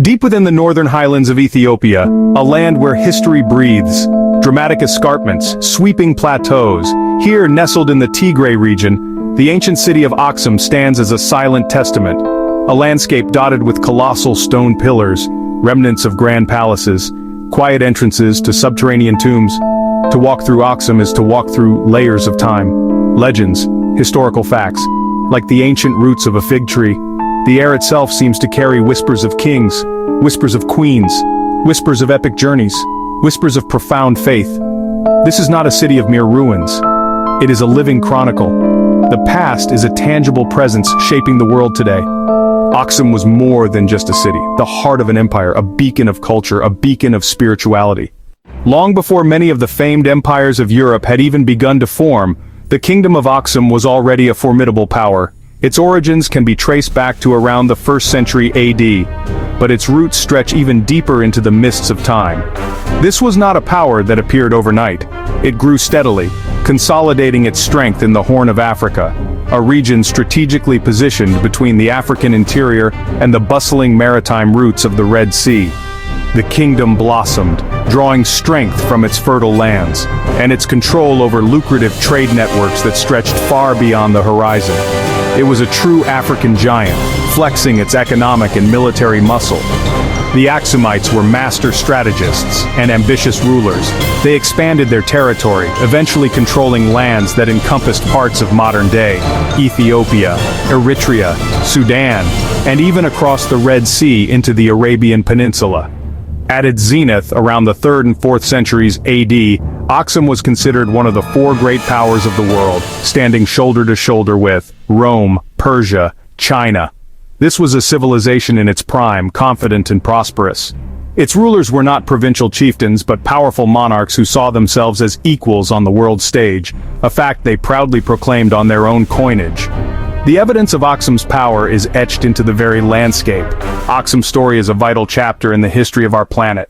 Deep within the northern highlands of Ethiopia, a land where history breathes, dramatic escarpments, sweeping plateaus, here nestled in the Tigray region, the ancient city of Aksum stands as a silent testament, a landscape dotted with colossal stone pillars, remnants of grand palaces, quiet entrances to subterranean tombs. To walk through Aksum is to walk through layers of time, legends, historical facts, like the ancient roots of a fig tree. The air itself seems to carry whispers of kings, whispers of queens, whispers of epic journeys, whispers of profound faith. This is not a city of mere ruins. It is a living chronicle. The past is a tangible presence shaping the world today. Aksum was more than just a city, the heart of an empire, a beacon of culture, a beacon of spirituality. Long before many of the famed empires of Europe had even begun to form, the kingdom of Aksum was already a formidable power. Its origins can be traced back to around the 1st century AD, but its roots stretch even deeper into the mists of time. This was not a power that appeared overnight. It grew steadily, consolidating its strength in the Horn of Africa, a region strategically positioned between the African interior and the bustling maritime routes of the Red Sea. The kingdom blossomed, drawing strength from its fertile lands, and its control over lucrative trade networks that stretched far beyond the horizon. It was a true African giant, flexing its economic and military muscle. The Axumites were master strategists and ambitious rulers. They expanded their territory, eventually controlling lands that encompassed parts of modern-day Ethiopia, Eritrea, Sudan, and even across the Red Sea into the Arabian Peninsula. At its zenith, around the 3rd and 4th centuries AD, Aksum was considered one of the 4 great powers of the world, standing shoulder to shoulder with Rome, Persia, China. This was a civilization in its prime, confident and prosperous. Its rulers were not provincial chieftains but powerful monarchs who saw themselves as equals on the world stage, a fact they proudly proclaimed on their own coinage. The evidence of Aksum's power is etched into the very landscape. Aksum's story is a vital chapter in the history of our planet.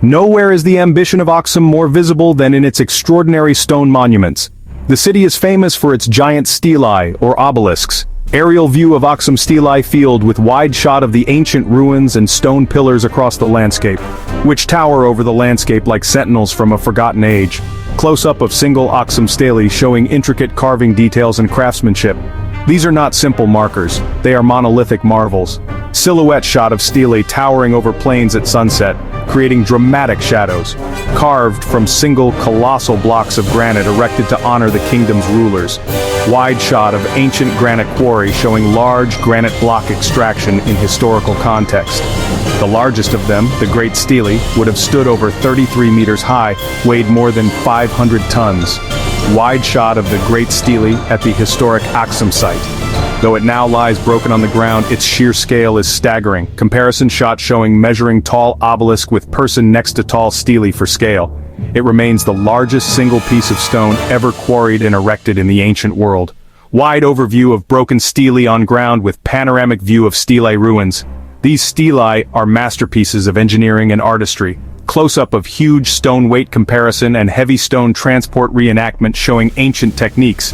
Nowhere is the ambition of Aksum more visible than in its extraordinary stone monuments. The city is famous for its giant stelae, or obelisks. Aerial view of Aksum stelae field with wide shot of the ancient ruins and stone pillars across the landscape, which tower over the landscape like sentinels from a forgotten age. Close-up of single Aksum stelae showing intricate carving details and craftsmanship. These are not simple markers, they are monolithic marvels. Silhouette shot of stelae towering over plains at sunset, creating dramatic shadows. Carved from single colossal blocks of granite erected to honor the kingdom's rulers. Wide shot of ancient granite quarry showing large granite block extraction in historical context. The largest of them, the Great Stele, would have stood over 33 meters high, weighed more than 500 tons. Wide shot of the Great Stele at the historic Aksum site. Though it now lies broken on the ground, its sheer scale is staggering. Comparison shot showing measuring tall obelisk with person next to tall stele for scale. It remains the largest single piece of stone ever quarried and erected in the ancient world. Wide overview of broken stele on ground with panoramic view of stele ruins. These stelae are masterpieces of engineering and artistry. Close-up of huge stone weight comparison and heavy stone transport reenactment showing ancient techniques.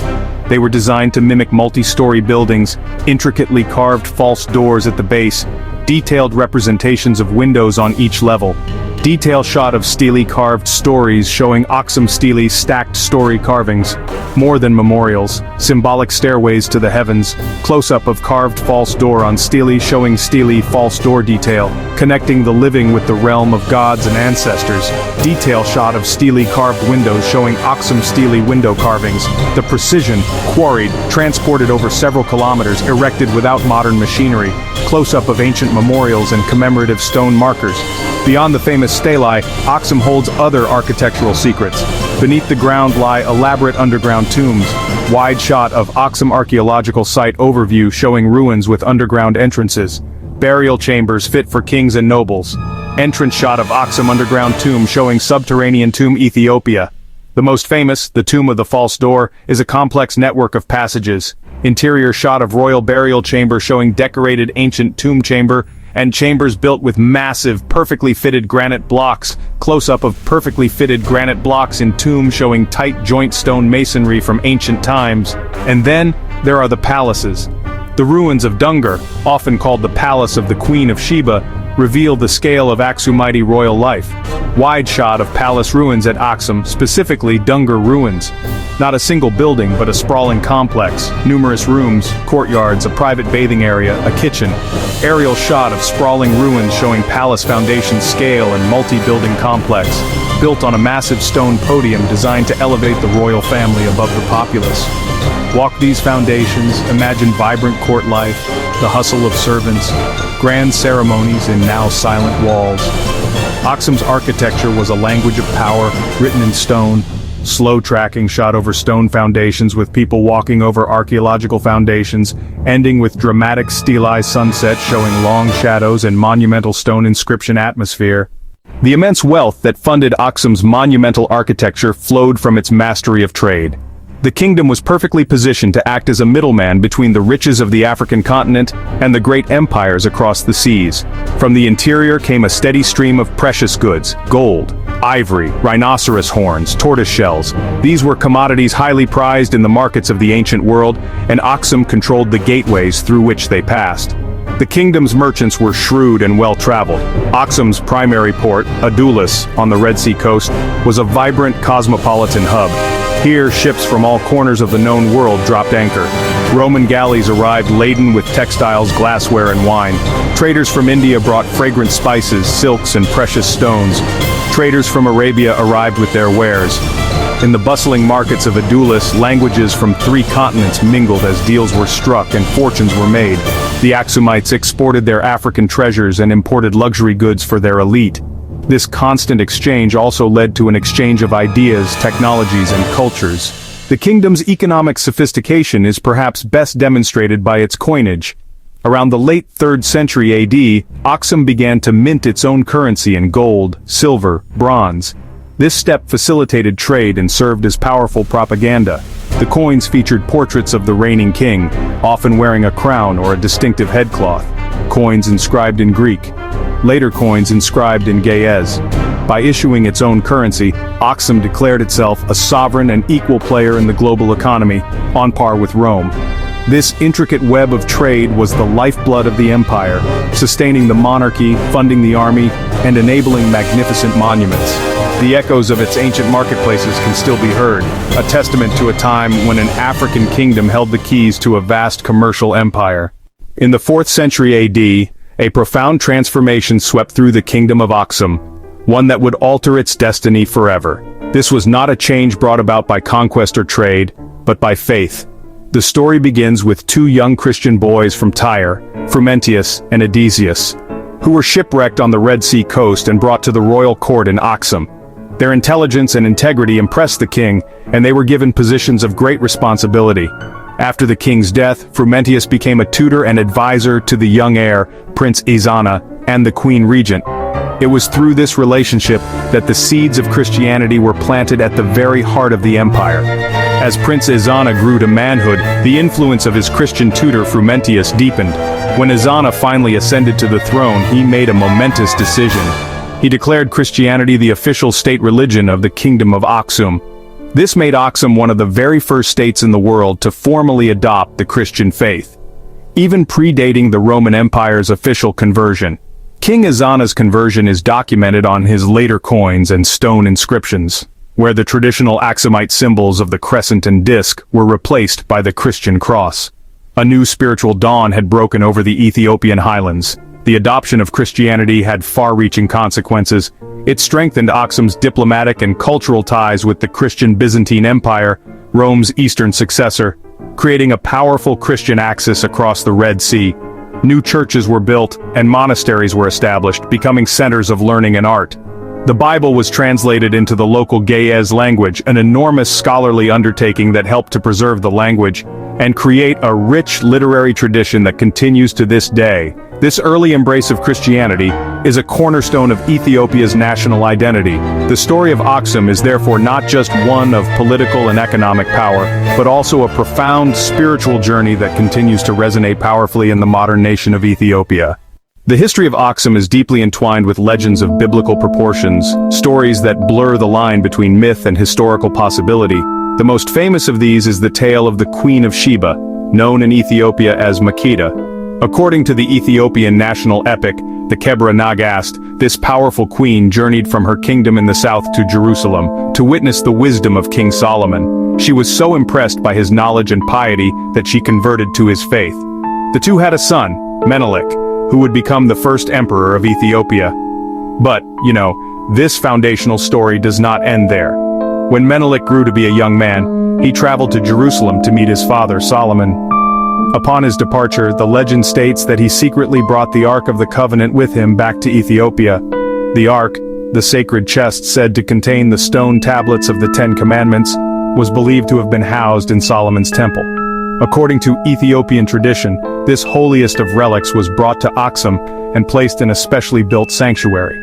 They were designed to mimic multi-story buildings, intricately carved false doors at the base, detailed representations of windows on each level. Detail shot of stele carved stories showing Aksum stele stacked story carvings. More than memorials, symbolic stairways to the heavens. Close-up of carved false door on stele showing stele false door detail, connecting the living with the realm of gods and ancestors. Detail shot of stele carved windows showing Aksum stele window carvings. The precision, quarried, transported over several kilometers, erected without modern machinery. Close-up of ancient memorials and commemorative stone markers. Beyond the famous stelae, Aksum holds other architectural secrets. Beneath the ground lie elaborate underground tombs. Wide shot of Aksum archaeological site overview showing ruins with underground entrances. Burial chambers fit for kings and nobles. Entrance shot of Aksum underground tomb showing subterranean tomb Ethiopia. The most famous, the Tomb of the False Door, is a complex network of passages. Interior shot of royal burial chamber showing decorated ancient tomb chamber, and chambers built with massive, perfectly fitted granite blocks. Close-up of perfectly fitted granite blocks in tomb showing tight joint stone masonry from ancient times. And then, there are the palaces. The ruins of Dungar, often called the Palace of the Queen of Sheba, reveal the scale of Axumite royal life. Wide shot of palace ruins at Aksum, specifically Dungar ruins. Not a single building, but a sprawling complex, numerous rooms, courtyards, a private bathing area, a kitchen. Aerial shot of sprawling ruins showing palace foundation scale and multi-building complex, built on a massive stone podium designed to elevate the royal family above the populace. Walk these foundations, imagine vibrant court life, the hustle of servants, grand ceremonies in now silent walls. Aksum's architecture was a language of power, written in stone. Slow tracking shot over stone foundations with people walking over archaeological foundations, ending with dramatic stylized sunsets showing long shadows and monumental stone inscription atmosphere. The immense wealth that funded Aksum's monumental architecture flowed from its mastery of trade. The kingdom was perfectly positioned to act as a middleman between the riches of the African continent and the great empires across the seas. From the interior came a steady stream of precious goods: gold, ivory, rhinoceros horns, tortoise shells. These were commodities highly prized in the markets of the ancient world, and Aksum controlled the gateways through which they passed. The kingdom's merchants were shrewd and well-traveled. Aksum's primary port, Adulis, on the Red Sea coast, was a vibrant cosmopolitan hub. Here, ships from all corners of the known world dropped anchor. Roman galleys arrived laden with textiles, glassware, and wine. Traders from India brought fragrant spices, silks, and precious stones. Traders from Arabia arrived with their wares. In the bustling markets of Adulis, languages from 3 continents mingled as deals were struck and fortunes were made. The Axumites exported their African treasures and imported luxury goods for their elite. This constant exchange also led to an exchange of ideas, technologies, and cultures. The kingdom's economic sophistication is perhaps best demonstrated by its coinage. Around the late 3rd century AD, Aksum began to mint its own currency in gold, silver, bronze. This step facilitated trade and served as powerful propaganda. The coins featured portraits of the reigning king, often wearing a crown or a distinctive headcloth. Coins inscribed in Greek. Later coins inscribed in Ge'ez. By issuing its own currency, Aksum declared itself a sovereign and equal player in the global economy, on par with Rome. This intricate web of trade was the lifeblood of the empire, sustaining the monarchy, funding the army, and enabling magnificent monuments. The echoes of its ancient marketplaces can still be heard, a testament to a time when an African kingdom held the keys to a vast commercial empire. In the 4th century AD, a profound transformation swept through the kingdom of Aksum, one that would alter its destiny forever. This was not a change brought about by conquest or trade, but by faith. The story begins with 2 young Christian boys from Tyre, Frumentius and Odysseus, who were shipwrecked on the Red Sea coast and brought to the royal court in Aksum. Their intelligence and integrity impressed the king, and they were given positions of great responsibility. After the king's death, Frumentius became a tutor and advisor to the young heir, Prince Ezana, and the queen regent. It was through this relationship that the seeds of Christianity were planted at the very heart of the empire. As Prince Ezana grew to manhood, the influence of his Christian tutor Frumentius deepened. When Ezana finally ascended to the throne, he made a momentous decision. He declared Christianity the official state religion of the kingdom of Aksum. This made Aksum one of the very first states in the world to formally adopt the Christian faith, even predating the Roman Empire's official conversion. King Ezana's conversion is documented on his later coins and stone inscriptions, where the traditional Axumite symbols of the crescent and disc were replaced by the Christian cross. A new spiritual dawn had broken over the Ethiopian highlands. The adoption of Christianity had far-reaching consequences. It strengthened Aksum's diplomatic and cultural ties with the Christian Byzantine Empire, Rome's eastern successor, creating a powerful Christian axis across the Red Sea. New churches were built, and monasteries were established, becoming centers of learning and art. The Bible was translated into the local Ge'ez language, an enormous scholarly undertaking that helped to preserve the language and create a rich literary tradition that continues to this day. This early embrace of Christianity is a cornerstone of Ethiopia's national identity. The story of Aksum is therefore not just one of political and economic power, but also a profound spiritual journey that continues to resonate powerfully in the modern nation of Ethiopia. The history of Aksum is deeply entwined with legends of biblical proportions, stories that blur the line between myth and historical possibility. The most famous of these is the tale of the Queen of Sheba, known in Ethiopia as Makeda. According to the Ethiopian national epic, the Kebra Nagast, this powerful queen journeyed from her kingdom in the south to Jerusalem to witness the wisdom of King Solomon. She was so impressed by his knowledge and piety that she converted to his faith. The two had a son, Menelik, who would become the first emperor of Ethiopia. But, this foundational story does not end there. When Menelik grew to be a young man, he traveled to Jerusalem to meet his father Solomon. Upon his departure, the legend states that he secretly brought the Ark of the Covenant with him back to Ethiopia. The Ark, the sacred chest said to contain the stone tablets of the Ten Commandments, was believed to have been housed in Solomon's temple. According to Ethiopian tradition, this holiest of relics was brought to Aksum and placed in a specially built sanctuary,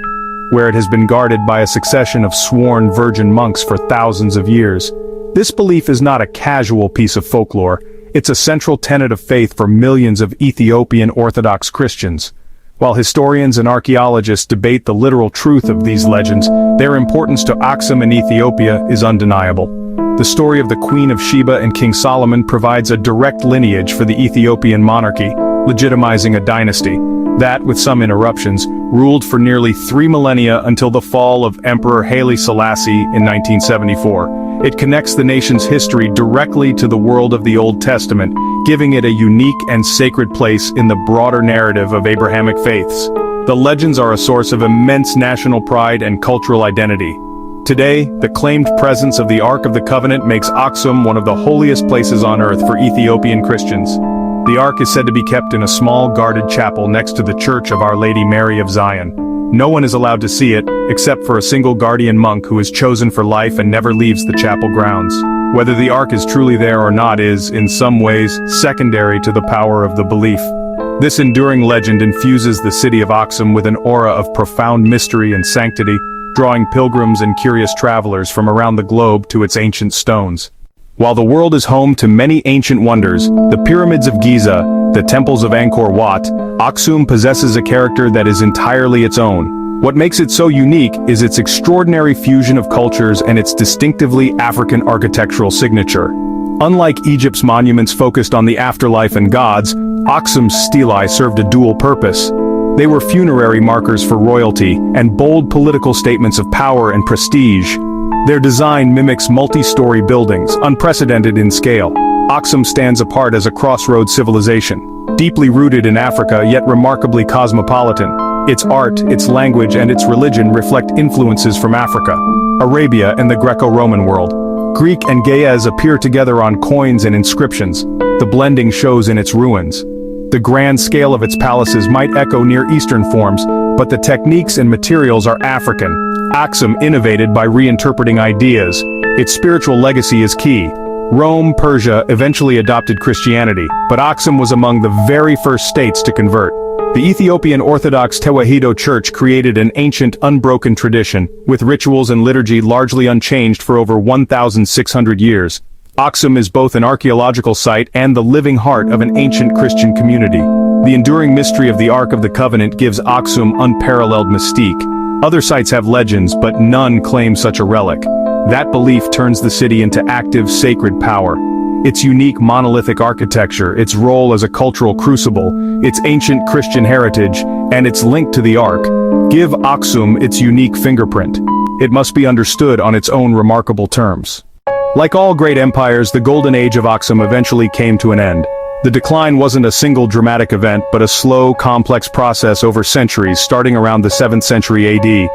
where it has been guarded by a succession of sworn virgin monks for thousands of years. This belief is not a casual piece of folklore. It's a central tenet of faith for millions of Ethiopian Orthodox Christians. While historians and archaeologists debate the literal truth of these legends, their importance to Aksum and Ethiopia is undeniable. The story of the Queen of Sheba and King Solomon provides a direct lineage for the Ethiopian monarchy, legitimizing a dynasty that, with some interruptions, ruled for nearly 3 millennia until the fall of Emperor Haile Selassie in 1974. It connects the nation's history directly to the world of the Old Testament, giving it a unique and sacred place in the broader narrative of Abrahamic faiths. The legends are a source of immense national pride and cultural identity. Today, the claimed presence of the Ark of the Covenant makes Aksum one of the holiest places on earth for Ethiopian Christians. The Ark is said to be kept in a small guarded chapel next to the Church of Our Lady Mary of Zion. No one is allowed to see it, except for a single guardian monk who is chosen for life and never leaves the chapel grounds. Whether the Ark is truly there or not is, in some ways, secondary to the power of the belief. This enduring legend infuses the city of Aksum with an aura of profound mystery and sanctity, drawing pilgrims and curious travelers from around the globe to its ancient stones. While the world is home to many ancient wonders, the pyramids of Giza, the temples of Angkor Wat, Aksum possesses a character that is entirely its own. What makes it so unique is its extraordinary fusion of cultures and its distinctively African architectural signature. Unlike Egypt's monuments focused on the afterlife and gods, Aksum's stelae served a dual purpose. They were funerary markers for royalty and bold political statements of power and prestige. Their design mimics multi-story buildings, unprecedented in scale. Aksum stands apart as a crossroads civilization, deeply rooted in Africa yet remarkably cosmopolitan. Its art, its language, and its religion reflect influences from Africa, Arabia, and the Greco-Roman world. Greek and Ge'ez appear together on coins and inscriptions. The blending shows in its ruins. The grand scale of its palaces might echo Near Eastern forms, but the techniques and materials are African. Aksum innovated by reinterpreting ideas. Its spiritual legacy is key. Rome, Persia eventually adopted Christianity, but Aksum was among the very first states to convert. The Ethiopian Orthodox Tewahedo Church created an ancient, unbroken tradition, with rituals and liturgy largely unchanged for over 1,600 years. Aksum is both an archaeological site and the living heart of an ancient Christian community. The enduring mystery of the Ark of the Covenant gives Aksum unparalleled mystique. Other sites have legends, but none claim such a relic. That belief turns the city into active, sacred power. Its unique monolithic architecture, its role as a cultural crucible, its ancient Christian heritage, and its link to the Ark, give Aksum its unique fingerprint. It must be understood on its own remarkable terms. Like all great empires, the golden age of Aksum eventually came to an end. The decline wasn't a single dramatic event, but a slow, complex process over centuries, starting around the 7th century AD.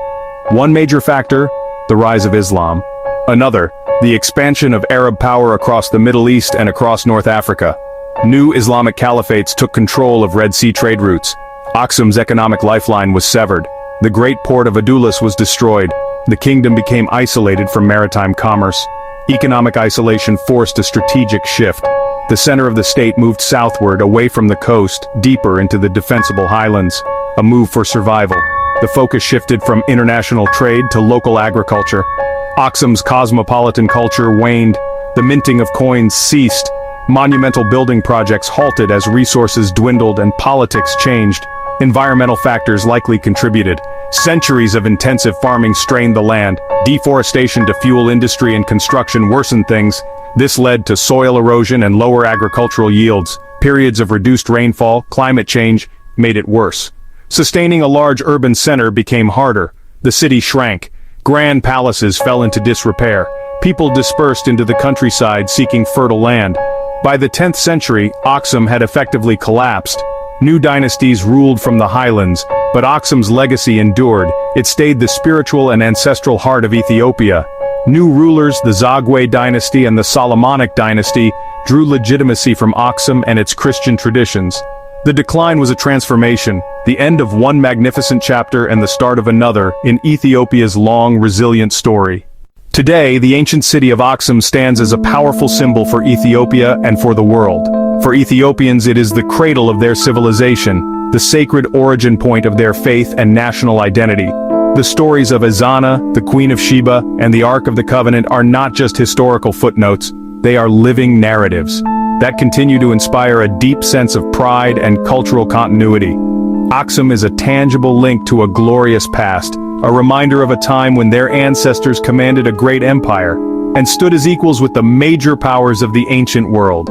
One major factor, the rise of Islam. Another, the expansion of Arab power across the Middle East and across North Africa. New Islamic caliphates took control of Red Sea trade routes. Aksum's economic lifeline was severed. The great port of Adulis was destroyed. The kingdom became isolated from maritime commerce. Economic isolation forced a strategic shift. The center of the state moved southward, away from the coast, deeper into the defensible highlands. A move for survival. The focus shifted from international trade to local agriculture. Aksum's cosmopolitan culture waned. The minting of coins ceased. Monumental building projects halted as resources dwindled and politics changed. Environmental factors likely contributed. Centuries of intensive farming strained the land. Deforestation to fuel industry and construction worsened things. This led to soil erosion and lower agricultural yields. Periods of reduced rainfall, climate change, made it worse. Sustaining a large urban center became harder. The city shrank. Grand palaces fell into disrepair. People dispersed into the countryside seeking fertile land. By the 10th century, Aksum had effectively collapsed. New dynasties ruled from the highlands, but Aksum's legacy endured. It stayed the spiritual and ancestral heart of Ethiopia. New rulers, the Zagwe dynasty and the Solomonic dynasty, drew legitimacy from Aksum and its Christian traditions. The decline was a transformation, the end of one magnificent chapter and the start of another in Ethiopia's long, resilient story. Today, the ancient city of Aksum stands as a powerful symbol for Ethiopia and for the world. For Ethiopians, it is the cradle of their civilization, the sacred origin point of their faith and national identity. The stories of Ezana, the Queen of Sheba, and the Ark of the Covenant are not just historical footnotes, they are living narratives that continue to inspire a deep sense of pride and cultural continuity. Aksum is a tangible link to a glorious past, a reminder of a time when their ancestors commanded a great empire and stood as equals with the major powers of the ancient world.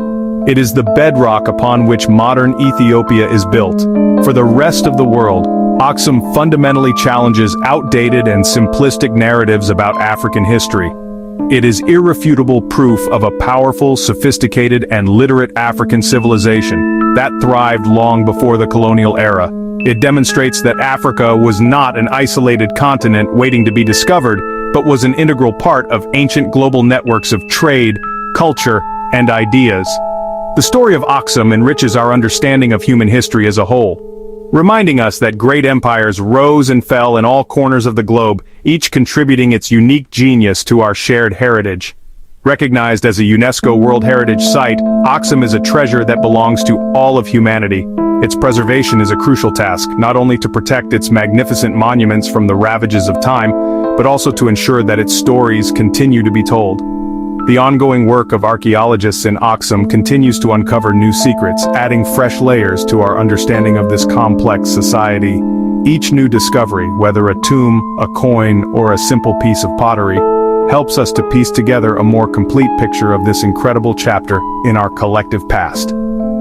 It is the bedrock upon which modern Ethiopia is built. For the rest of the world, Aksum fundamentally challenges outdated and simplistic narratives about African history. It is irrefutable proof of a powerful, sophisticated, and literate African civilization that thrived long before the colonial era. It demonstrates that Africa was not an isolated continent waiting to be discovered, but was an integral part of ancient global networks of trade, culture, and ideas. The story of Aksum enriches our understanding of human history as a whole, reminding us that great empires rose and fell in all corners of the globe, each contributing its unique genius to our shared heritage. Recognized as a UNESCO World Heritage Site, Aksum is a treasure that belongs to all of humanity. Its preservation is a crucial task, not only to protect its magnificent monuments from the ravages of time, but also to ensure that its stories continue to be told. The ongoing work of archaeologists in Aksum continues to uncover new secrets, adding fresh layers to our understanding of this complex society. Each new discovery, whether a tomb, a coin, or a simple piece of pottery, helps us to piece together a more complete picture of this incredible chapter in our collective past.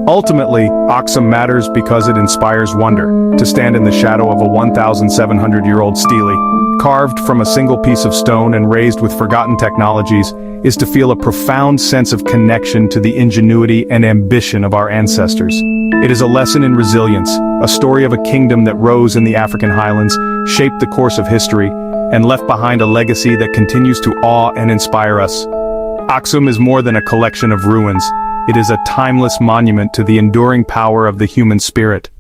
Ultimately, Aksum matters because it inspires wonder. To stand in the shadow of a 1,700-year-old stele, carved from a single piece of stone and raised with forgotten technologies, is to feel a profound sense of connection to the ingenuity and ambition of our ancestors. It is a lesson in resilience, a story of a kingdom that rose in the African highlands, shaped the course of history, and left behind a legacy that continues to awe and inspire us. Aksum is more than a collection of ruins. It is a timeless monument to the enduring power of the human spirit.